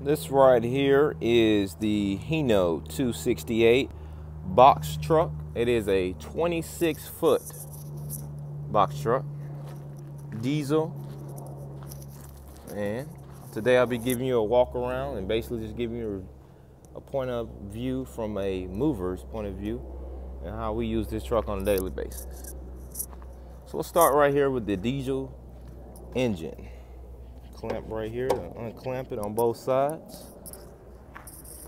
This right here is the Hino 268 box truck. It is a 26-foot box truck, diesel, and today I'll be giving you a walk around and basically just giving you a point of view from a mover's point of view and how we use this truck on a daily basis. So let's start right here with the diesel engine. Clamp right here, unclamp it on both sides.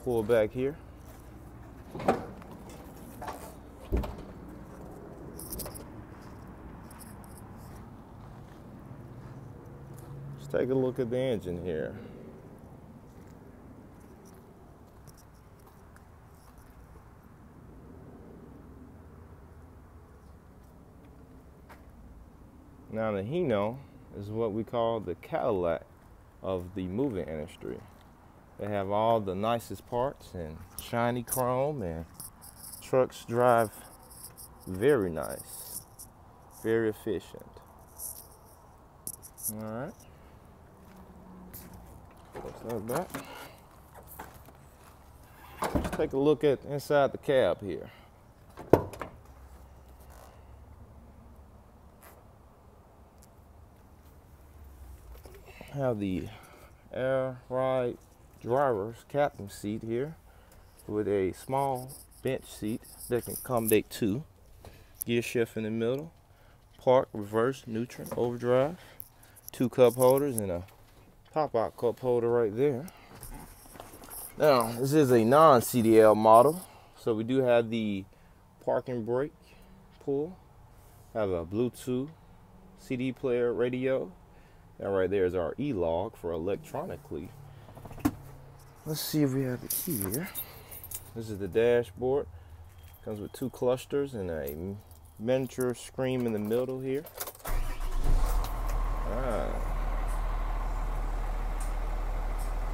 Pull back here. Let's take a look at the engine here. Now the Hino is what we call the Cadillac of the moving industry. They have all the nicest parts and shiny chrome, and trucks drive very nice, very efficient. All right, close that back. Let's take a look at inside the cab here. Have the air ride driver's captain seat here with a small bench seat that can accommodate two. Gear shift in the middle, park, reverse, neutral, overdrive, two cup holders and a pop-out cup holder right there. Now this is a non-CDL model, so we do have the parking brake pull, have a Bluetooth CD player radio. That right there is our E-log for electronically. Let's see if we have the key here. This is the dashboard. Comes with two clusters and a miniature screen in the middle here.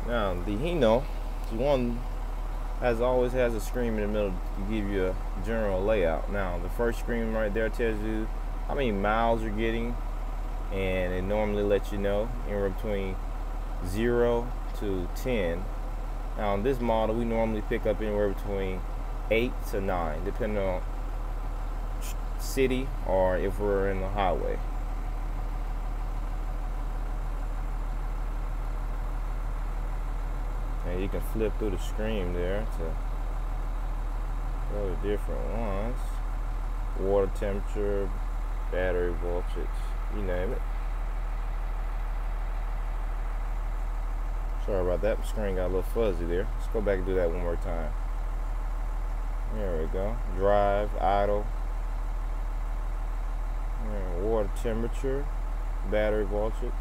Now the Hino is one always has a screen in the middle to give you a general layout. Now the first screen right there tells you how many miles you're getting, and it normally lets you know anywhere between 0 to 10. Now on this model we normally pick up anywhere between 8 to 9 depending on city or if we're in the highway. And you can flip through the screen there to go to different ones. Water temperature, battery voltage, you name it. Sorry about that, the screen got a little fuzzy there. Let's go back and do that one more time. There we go. Drive, idle, water temperature, battery voltage,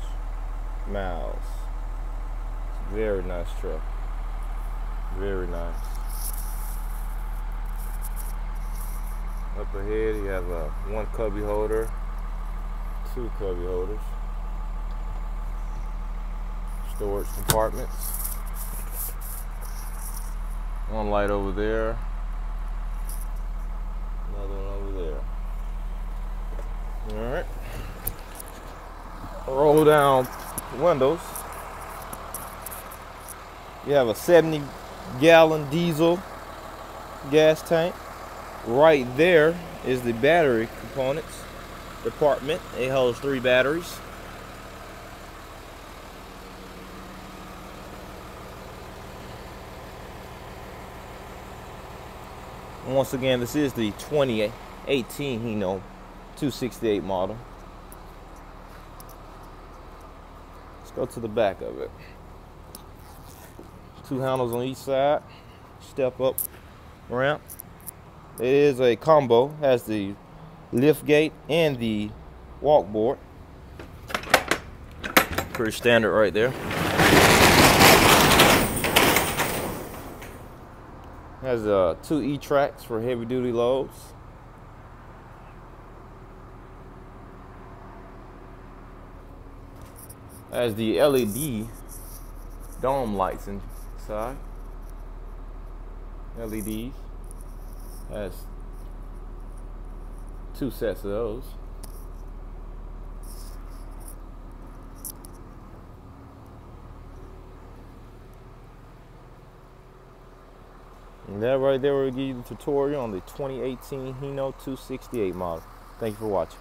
miles. It's a very nice truck. Very nice. Up ahead you have a one cubby holder, two cubby holders, storage compartments, one light over there, another one over there. All right, roll down the windows. You have a 70-gallon diesel gas tank. Right there is the battery components department. It holds 3 batteries. And once again, this is the 2018 Hino 268 model. Let's go to the back of it. 2 handles on each side, step up ramp. It is a combo, has the lift gate and the walk board. Pretty standard right there. Has 2 E-tracks for heavy duty loads. Has the LED dome lights inside. LEDs. Has 2 sets of those. And that right there will give you the tutorial on the 2018 Hino 268 model. Thank you for watching.